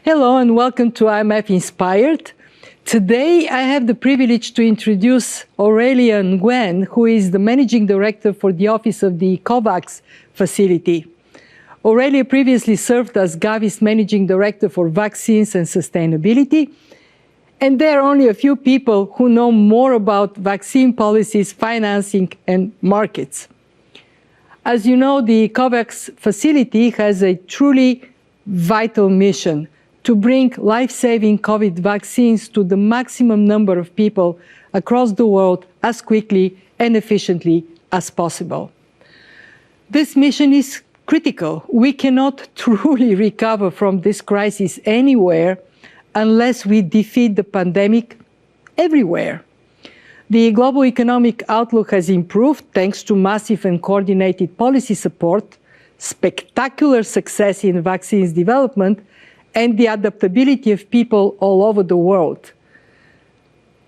Hello and welcome to IMF Inspired. Today I have the privilege to introduce Aurélia Nguyen, who is the Managing Director for the Office of the COVAX Facility. Aurélia previously served as Gavi's Managing Director for Vaccines and Sustainability. And there are only a few people who know more about vaccine policies, financing, and markets. As you know, the COVAX Facility has a truly vital mission to bring life-saving COVID vaccines to the maximum number of people across the world as quickly and efficiently as possible. This mission is critical. We cannot truly recover from this crisis anywhere unless we defeat the pandemic everywhere. The global economic outlook has improved thanks to massive and coordinated policy support, spectacular success in vaccines development, and the adaptability of people all over the world.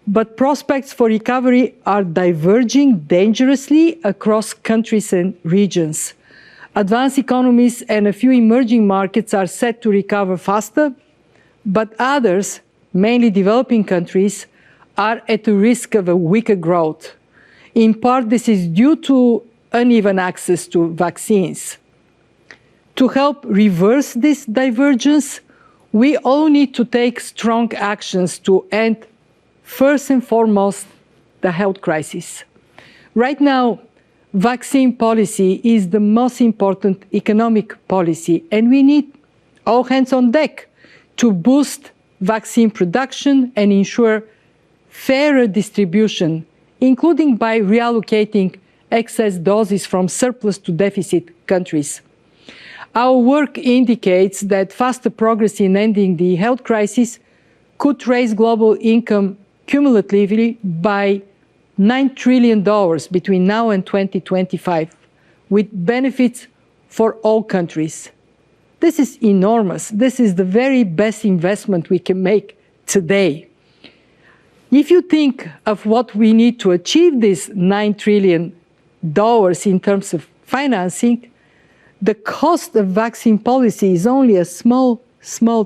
But prospects for recovery are diverging dangerously across countries and regions. Advanced economies and a few emerging markets are set to recover faster, but others, mainly developing countries, are at the risk of a weaker growth. In part, this is due to uneven access to vaccines. To help reverse this divergence, we all need to take strong actions to end, first and foremost, the health crisis. Right now, vaccine policy is the most important economic policy, and we need all hands on deck to boost vaccine production and ensure fairer distribution, including by reallocating excess doses from surplus to deficit countries. Our work indicates that faster progress in ending the health crisis could raise global income cumulatively by $9 trillion between now and 2025, with benefits for all countries. This is enormous. This is the very best investment we can make today. If you think of what we need to achieve this $9 trillion in terms of financing, the cost of vaccine policy is only a small,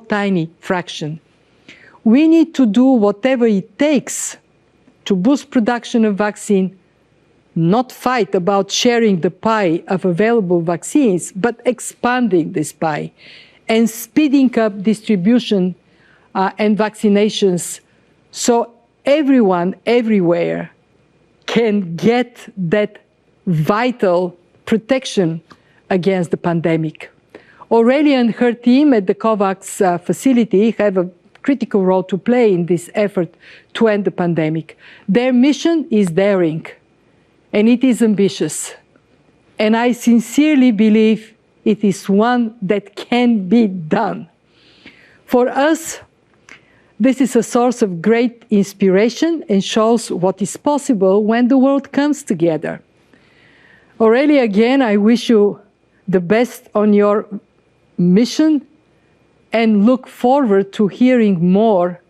tiny fraction. We need to do whatever it takes to boost production of vaccine, not fight about sharing the pie of available vaccines, but expanding this pie and speeding up distribution and vaccinations so everyone, everywhere can get that vital protection against the pandemic. Aurélia and her team at the COVAX facility have a critical role to play in this effort to end the pandemic. Their mission is daring, and it is ambitious. And I sincerely believe it is one that can be done. For us, this is a source of great inspiration and shows what is possible when the world comes together. Aurélia, again, I wish you the best on your mission and look forward to hearing more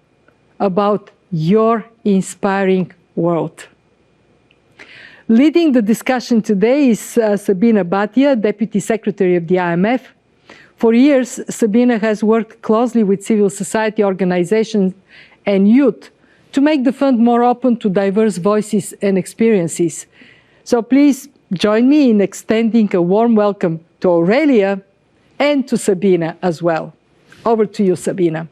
about your inspiring world. Leading the discussion today is Sabina Bhatia, Deputy Secretary of the IMF. For years, Sabina has worked closely with civil society organizations and youth to make the fund more open to diverse voices and experiences. So please join me in extending a warm welcome to Aurélia and to Sabina as well. Over to you, Sabina.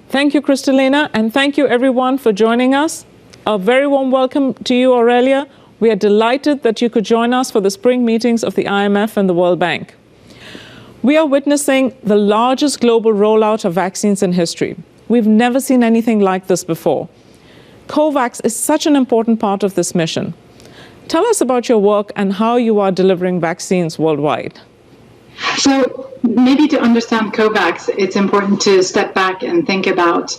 Thank you, Kristalina, and thank you everyone for joining us. A very warm welcome to you, Aurélia. We are delighted that you could join us for the spring meetings of the IMF and the World Bank. We are witnessing the largest global rollout of vaccines in history. We've never seen anything like this before. COVAX is such an important part of this mission. Tell us about your work and how you are delivering vaccines worldwide. So maybe to understand COVAX, it's important to step back and think about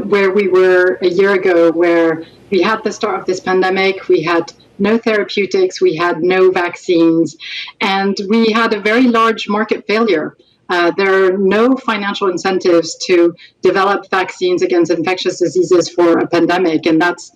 where we were a year ago, where we had the start of this pandemic, we had no therapeutics, we had no vaccines, and we had a very large market failure there are no financial incentives to develop vaccines against infectious diseases for a pandemic. And that's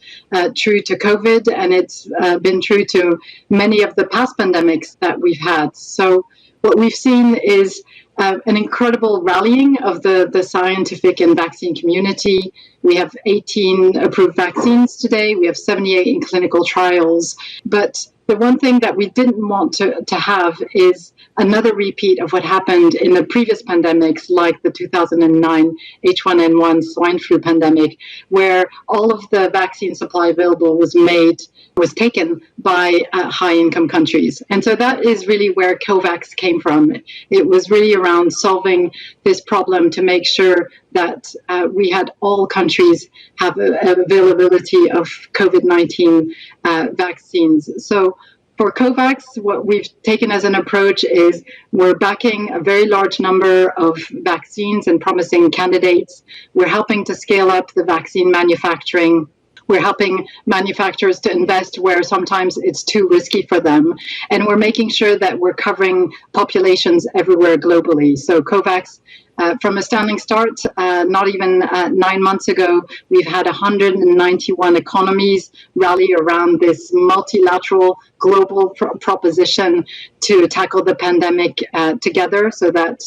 true to COVID, and it's been true to many of the past pandemics that we've had. So what we've seen is an incredible rallying of the scientific and vaccine community. We have 18 approved vaccines today. We have 78 in clinical trials. But the one thing that we didn't want to have is another repeat of what happened in the previous pandemics, like the 2009 H1N1 swine flu pandemic, where all of the vaccine supply available was taken by high-income countries. And so that is really where COVAX came from. It was really around solving this problem to make sure that we had all countries have availability of COVID-19 vaccines. So for COVAX, what we've taken as an approach is we're backing a very large number of vaccines and promising candidates. We're helping to scale up the vaccine manufacturing. We're helping manufacturers to invest where sometimes it's too risky for them. And we're making sure that we're covering populations everywhere globally. So COVAX, from a standing start, not even 9 months ago, we've had 191 economies rally around this multilateral global proposition to tackle the pandemic together, so that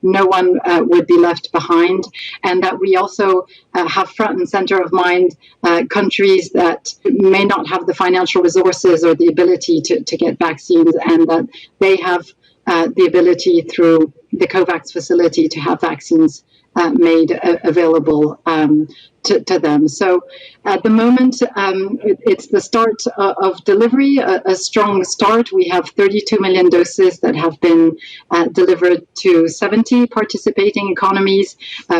no one would be left behind, and that we also have front and center of mind countries that may not have the financial resources or the ability to get vaccines, and that they have the ability through the COVAX facility to have vaccines made available to them. So at the moment, it's the start of delivery, a strong start. We have 32 million doses that have been delivered to 70 participating economies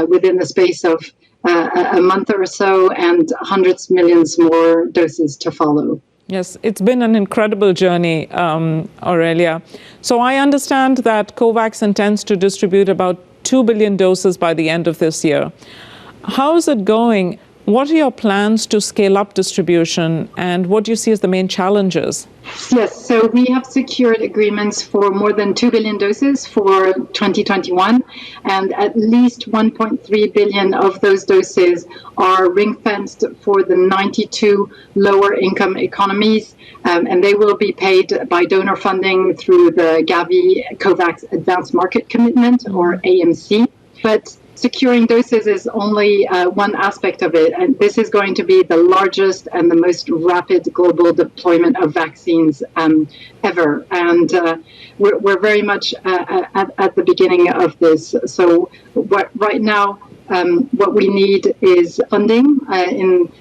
within the space of a month or so, and hundreds of millions more doses to follow. Yes, it's been an incredible journey, Aurélia. So I understand that COVAX intends to distribute about 2 billion doses by the end of this year. How is it going? What are your plans to scale up distribution, and what do you see as the main challenges? Yes, so we have secured agreements for more than 2 billion doses for 2021, and at least 1.3 billion of those doses are ring-fenced for the 92 lower-income economies, and they will be paid by donor funding through the Gavi COVAX Advanced Market Commitment, or AMC. But securing doses is only one aspect of it, and this is going to be the largest and the most rapid global deployment of vaccines ever. And we're very much at the beginning of this. So right now, what we need is funding.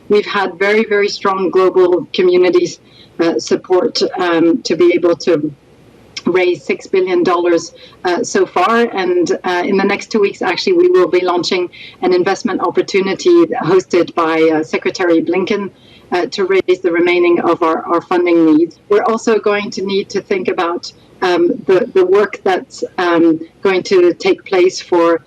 We've had very, very strong global communities support to be able to raise $6 billion so far. And in the next 2 weeks, actually, we will be launching an investment opportunity hosted by Secretary Blinken to raise the remaining of our funding needs. We're also going to need to think about the work that's going to take place for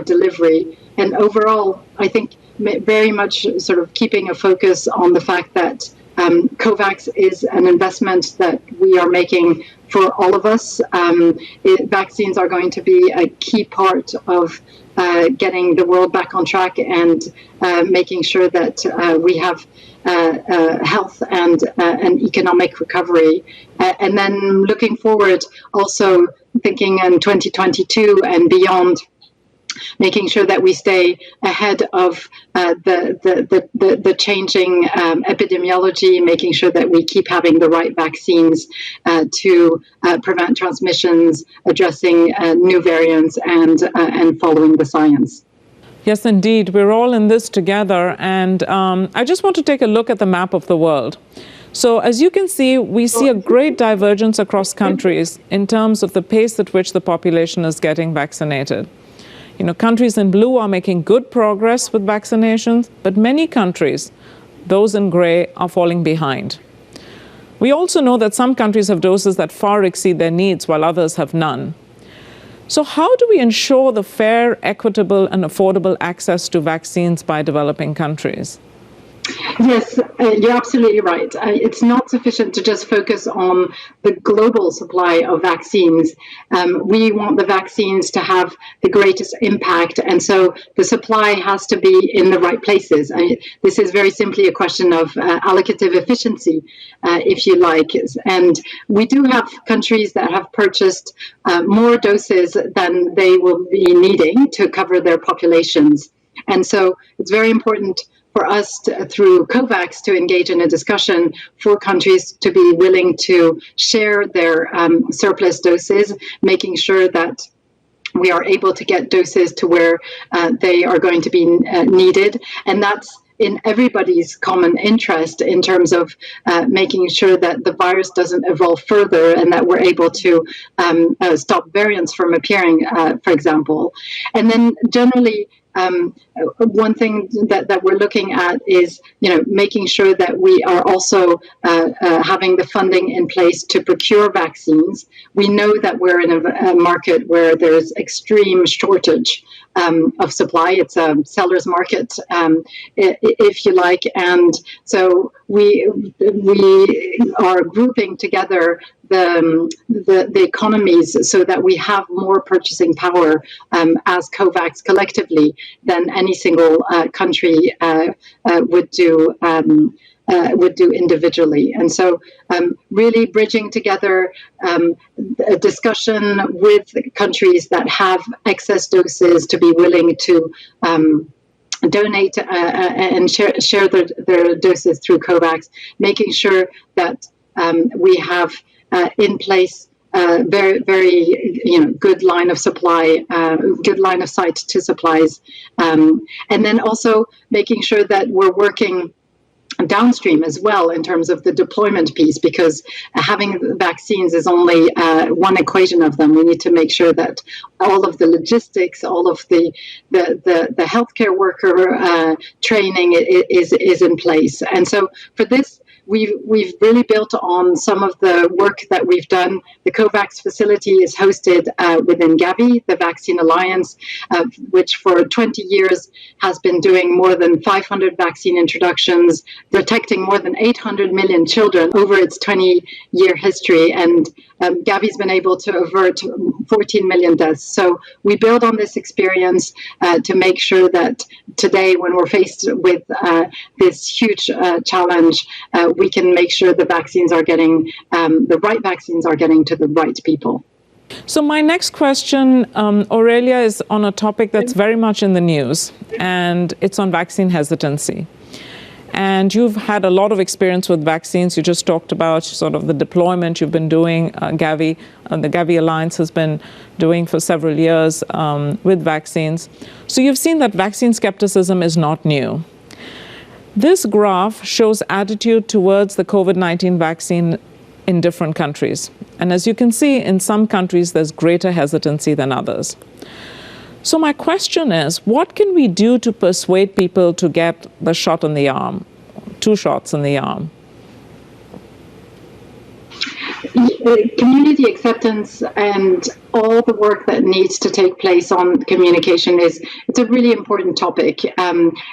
delivery. And overall, I think very much sort of keeping a focus on the fact that COVAX is an investment that we are making for all of us. Vaccines are going to be a key part of getting the world back on track and making sure that we have health and an economic recovery. And then looking forward, also thinking in 2022 and beyond, making sure that we stay ahead of the changing epidemiology, making sure that we keep having the right vaccines to prevent transmissions, addressing new variants, and following the science. Yes, indeed. We're all in this together. And I just want to take a look at the map of the world. So as you can see, we see a great divergence across countries in terms of the pace at which the population is getting vaccinated. You know, countries in blue are making good progress with vaccinations, but many countries, those in gray, are falling behind. We also know that some countries have doses that far exceed their needs, while others have none. So how do we ensure the fair, equitable, and affordable access to vaccines by developing countries? Yes, you're absolutely right. It's not sufficient to just focus on the global supply of vaccines. We want the vaccines to have the greatest impact, and so the supply has to be in the right places. This is very simply a question of allocative efficiency, if you like. And we do have countries that have purchased more doses than they will be needing to cover their populations. And so it's very important for us through COVAX to engage in a discussion for countries to be willing to share their surplus doses, making sure that we are able to get doses to where they are going to be needed. And that's in everybody's common interest in terms of making sure that the virus doesn't evolve further and that we're able to stop variants from appearing, for example. And then generally, one thing that we're looking at is, making sure that we are also having the funding in place to procure vaccines. We know that we're in a market where there's extreme shortage of supply. It's a seller's market, if you like, and so we are grouping together the economies so that we have more purchasing power as COVAX collectively than any single country would do individually. And so really bridging together a discussion with countries that have excess doses to be willing to donate and share their doses through COVAX, making sure that we have in place very, very, good line of supply, good line of sight to supplies, and then also making sure that we're working downstream as well in terms of the deployment piece, because having vaccines is only one equation of them. We need to make sure that all of the logistics, all of the healthcare worker training is in place. And so for this, we've really built on some of the work that we've done. The COVAX facility is hosted within Gavi, the Vaccine Alliance, which for 20 years has been doing more than 500 vaccine introductions, protecting more than 800 million children over its 20-year history. And Gavi's been able to avert 14 million deaths. So we build on this experience to make sure that today, when we're faced with this huge challenge, we can make sure the vaccines are getting, the right vaccines are getting to the right people. So my next question, Aurélia, is on a topic that's very much in the news, and it's on vaccine hesitancy. And you've had a lot of experience with vaccines. You just talked about sort of the deployment you've been doing, Gavi, the Gavi Alliance has been doing for several years with vaccines. So you've seen that vaccine skepticism is not new. This graph shows attitude towards the COVID-19 vaccine in different countries. And as you can see, in some countries, there's greater hesitancy than others. So my question is, what can we do to persuade people to get the shot in the arm, 2 shots in the arm? Community acceptance and all the work that needs to take place on communication it's a really important topic.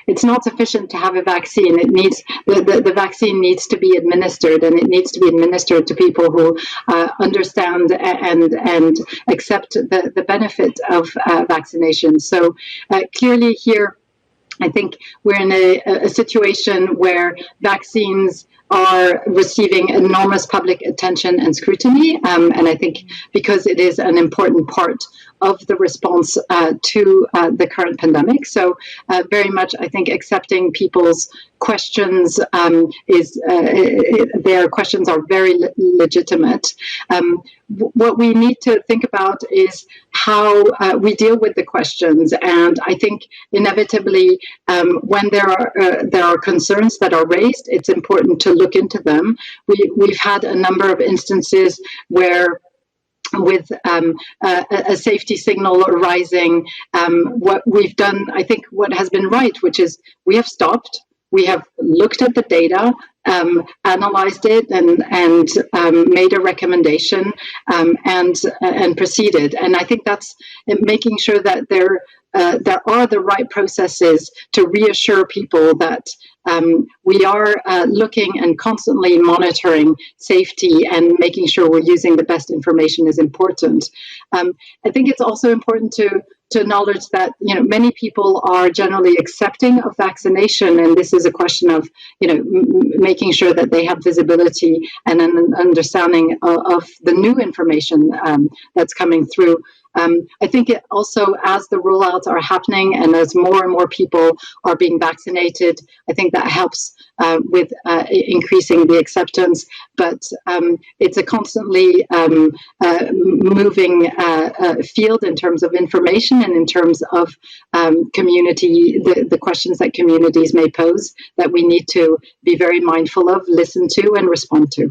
It's not sufficient to have a vaccine. It needs the vaccine needs to be administered, and it needs to be administered to people who understand and accept the benefit of vaccination. So clearly here, I think we're in a situation where vaccines are receiving enormous public attention and scrutiny. And I think because it is an important part of the response to the current pandemic. So very much, I think, accepting people's questions their questions are very legitimate. What we need to think about is how we deal with the questions. And I think inevitably, when there are concerns that are raised, it's important to look into them. We've had a number of instances where with a safety signal rising, what we've done, I think what has been right, which is we have stopped, we have looked at the data, analyzed it, and made a recommendation and proceeded. And I think that's making sure that there there are the right processes to reassure people that we are looking and constantly monitoring safety and making sure we're using the best information is important. I think it's also important to acknowledge that many people are generally accepting of vaccination, and this is a question of making sure that they have visibility and an understanding of the new information that's coming through. I think it also, as the rollouts are happening and as more and more people are being vaccinated, I think that helps with increasing the acceptance. But it's a constantly moving field in terms of information and in terms of community, the questions that communities may pose that we need to be very mindful of, listen to, and respond to.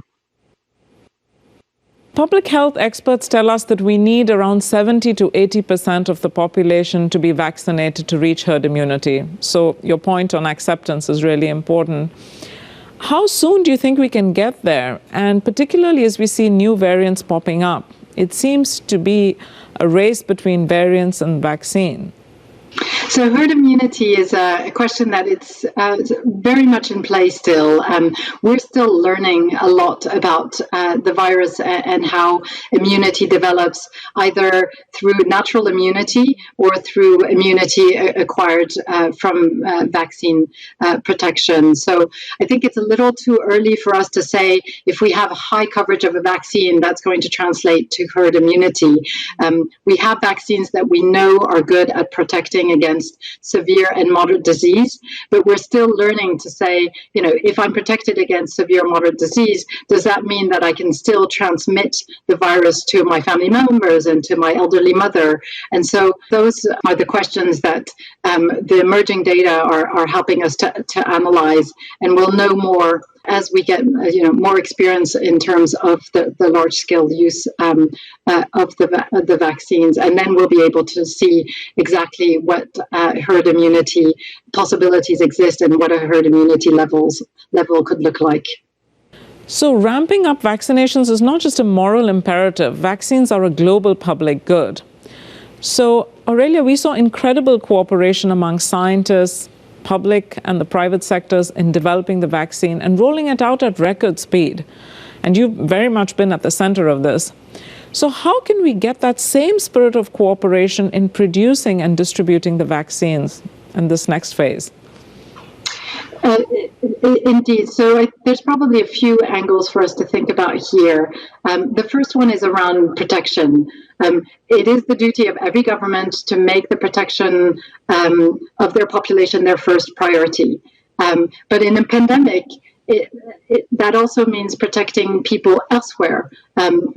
Public health experts tell us that we need around 70 to 80% of the population to be vaccinated to reach herd immunity. So your point on acceptance is really important. How soon do you think we can get there? And particularly as we see new variants popping up, it seems to be a race between variants and vaccine. So herd immunity is a question that it's very much in play still. We're still learning a lot about the virus and how immunity develops, either through natural immunity or through immunity acquired from vaccine protection. So I think it's a little too early for us to say if we have high coverage of a vaccine, that's going to translate to herd immunity. We have vaccines that we know are good at protecting against severe and moderate disease, but we're still learning to say, if I'm protected against severe or moderate disease, does that mean that I can still transmit the virus to my family members and to my elderly mother? And so those are the questions that the emerging data are helping us to analyze, and we'll know more as we get more experience in terms of the large-scale use of the vaccines, and then we'll be able to see exactly what herd immunity possibilities exist and what a herd immunity level could look like. So ramping up vaccinations is not just a moral imperative. Vaccines are a global public good. So Aurélia, we saw incredible cooperation among scientists, public and the private sectors in developing the vaccine and rolling it out at record speed. And you've very much been at the center of this. So how can we get that same spirit of cooperation in producing and distributing the vaccines in this next phase? Indeed. So there's probably a few angles for us to think about here. The first one is around protection. It is the duty of every government to make the protection of their population their first priority. But in a pandemic, that also means protecting people elsewhere,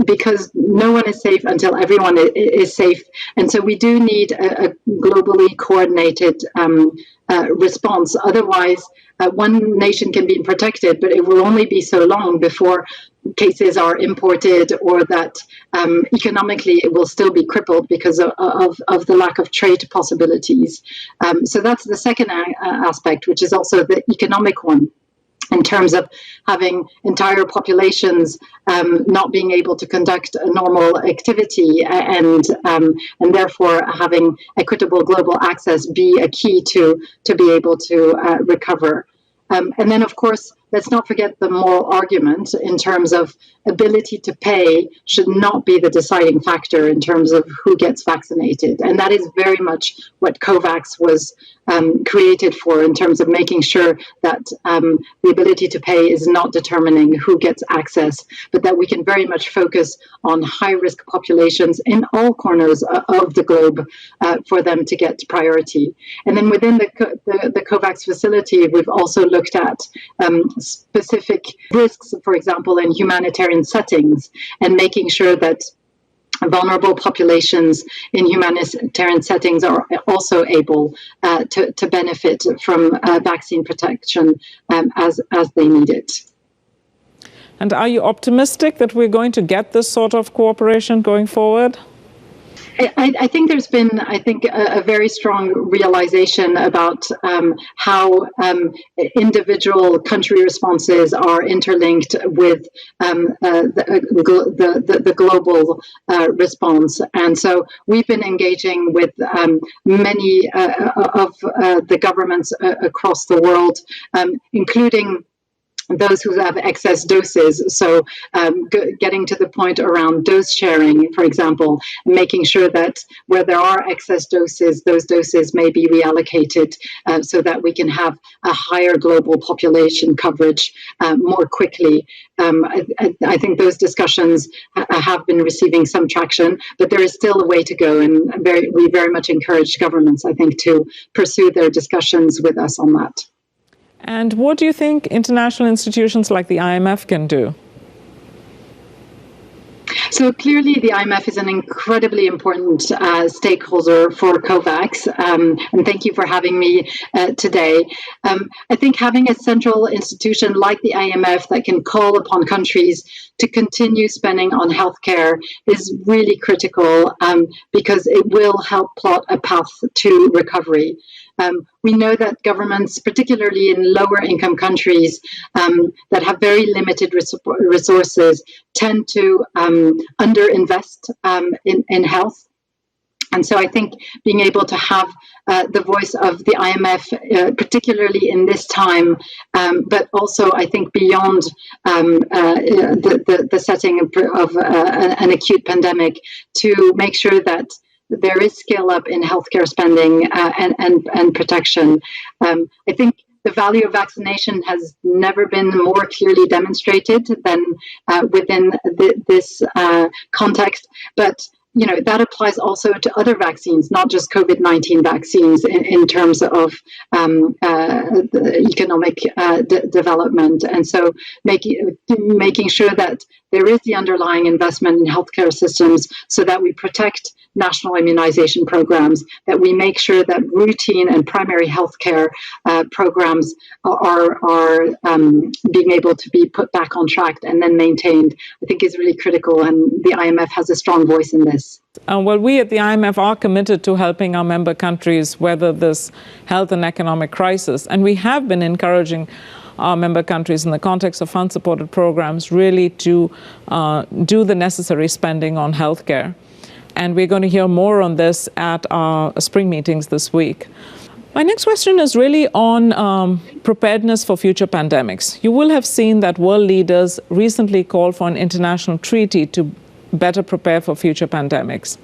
because no one is safe until everyone is safe. And so we do need a globally coordinated response. Otherwise, one nation can be protected, but it will only be so long before cases are imported, or that economically it will still be crippled because of the lack of trade possibilities. So that's the second aspect, which is also the economic one, in terms of having entire populations not being able to conduct a normal activity, and therefore having equitable global access be a key to be able to recover. And then, of course, let's not forget the moral argument in terms of ability to pay should not be the deciding factor in terms of who gets vaccinated. And that is very much what COVAX was created for, in terms of making sure that the ability to pay is not determining who gets access, but that we can very much focus on high-risk populations in all corners of the globe for them to get priority. And then within the COVAX facility, we've also looked at specific risks, for example, in humanitarian settings, and making sure that vulnerable populations in humanitarian settings are also able to benefit from vaccine protection as they need it. And are you optimistic that we're going to get this sort of cooperation going forward? I think there's been, a very strong realization about how individual country responses are interlinked with the global response. And so we've been engaging with many of the governments across the world, including those who have excess doses. So getting to the point around dose sharing, for example, making sure that where there are excess doses, those doses may be reallocated so that we can have a higher global population coverage more quickly. I think those discussions have been receiving some traction, but there is still a way to go. And we very much encourage governments, I think, to pursue their discussions with us on that. And what do you think international institutions like the IMF can do? So clearly, the IMF is an incredibly important stakeholder for COVAX, and thank you for having me today. I think having a central institution like the IMF that can call upon countries to continue spending on healthcare is really critical because it will help plot a path to recovery. We know that governments, particularly in lower income countries that have very limited resources, tend to underinvest in health. And so I think being able to have the voice of the IMF, particularly in this time, but also I think beyond the setting of an acute pandemic, to make sure that there is scale up in healthcare spending and protection. I think the value of vaccination has never been more clearly demonstrated than within this context. But that applies also to other vaccines, not just COVID-19 vaccines, in terms of economic development. And so making sure that there is the underlying investment in healthcare systems so that we protect national immunization programs, that we make sure that routine and primary healthcare programs are being able to be put back on track and then maintained, I think is really critical. And the IMF has a strong voice in this. Well, we at the IMF are committed to helping our member countries weather this health and economic crisis. And we have been encouraging our member countries in the context of fund-supported programs really to do the necessary spending on healthcare. And we're going to hear more on this at our spring meetings this week. My next question is really on preparedness for future pandemics. You will have seen that world leaders recently called for an international treaty to better prepare for future pandemics.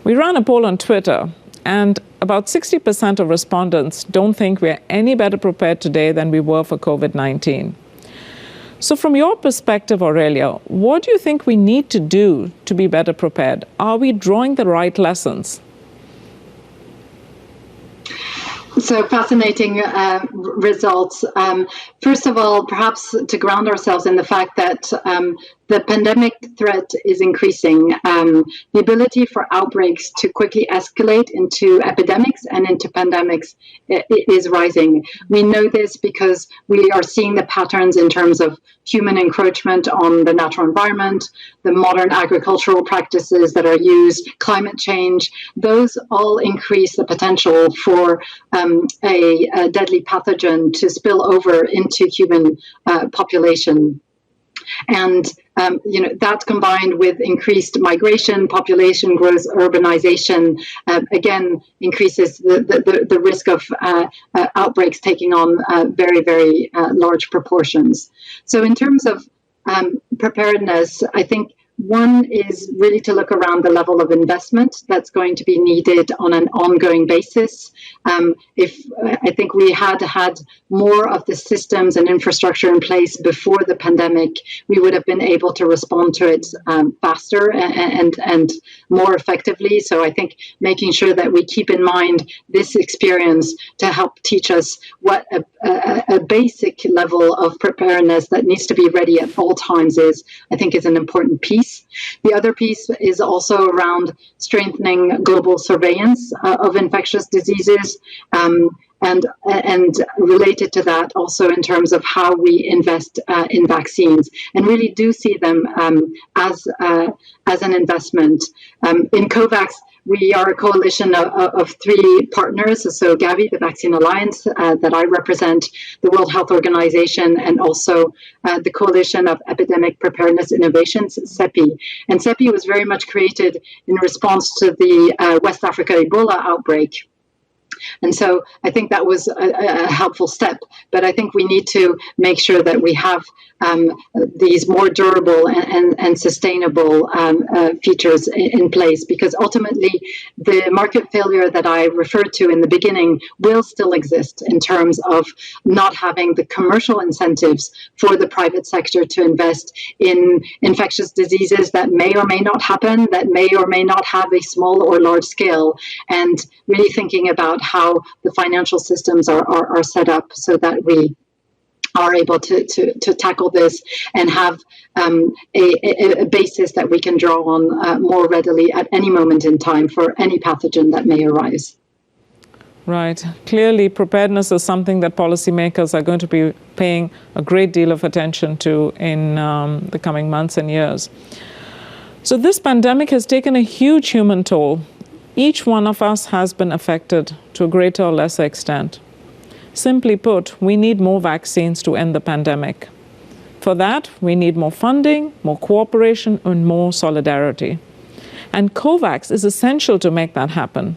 We ran a poll on Twitter, and about 60% of respondents don't think we're any better prepared today than we were for COVID-19. So from your perspective, Aurelia, what do you think we need to do to be better prepared? Are we drawing the right lessons? So fascinating results. First of all, perhaps to ground ourselves in the fact that the pandemic threat is increasing. The ability for outbreaks to quickly escalate into epidemics and into pandemics is rising. We know this because we are seeing the patterns in terms of human encroachment on the natural environment, the modern agricultural practices that are used, climate change. Those all increase the potential for a deadly pathogen to spill over into human population. And that combined with increased migration, population growth, urbanization, again increases the risk of outbreaks taking on very, very large proportions. So in terms of preparedness, I think one is really to look around the level of investment that's going to be needed on an ongoing basis. If I think we had more of the systems and infrastructure in place before the pandemic, we would have been able to respond to it faster and more effectively. So I think making sure that we keep in mind this experience to help teach us what a basic level of preparedness that needs to be ready at all times is, I think, is an important piece. The other piece is also around strengthening global surveillance of infectious diseases. and related to that also in terms of how we invest in vaccines, and really do see them as an investment. In COVAX, we are a coalition of three partners. So Gavi, the Vaccine Alliance that I represent, the World Health Organization, and also the Coalition of Epidemic Preparedness Innovations, CEPI. And CEPI was very much created in response to the West Africa Ebola outbreak. And so I think that was a helpful step, but I think we need to make sure that we have these more durable and sustainable features in place, because ultimately the market failure that I referred to in the beginning will still exist in terms of not having the commercial incentives for the private sector to invest in infectious diseases that may or may not happen, that may or may not have a small or large scale, and really thinking about how the financial systems are set up so that we are able to tackle this and have a basis that we can draw on more readily at any moment in time for any pathogen that may arise. Right. Clearly, preparedness is something that policymakers are going to be paying a great deal of attention to in the coming months and years. So this pandemic has taken a huge human toll. Each one of us has been affected to a greater or lesser extent. Simply put, we need more vaccines to end the pandemic. For that, we need more funding, more cooperation, and more solidarity. And COVAX is essential to make that happen.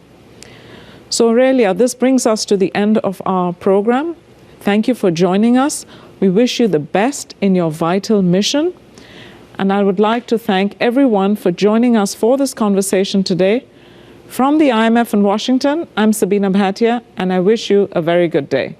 So Aurélia, this brings us to the end of our program. Thank you for joining us. We wish you the best in your vital mission. And I would like to thank everyone for joining us for this conversation today. From the IMF in Washington, I'm Sabina Bhatia, and I wish you a very good day.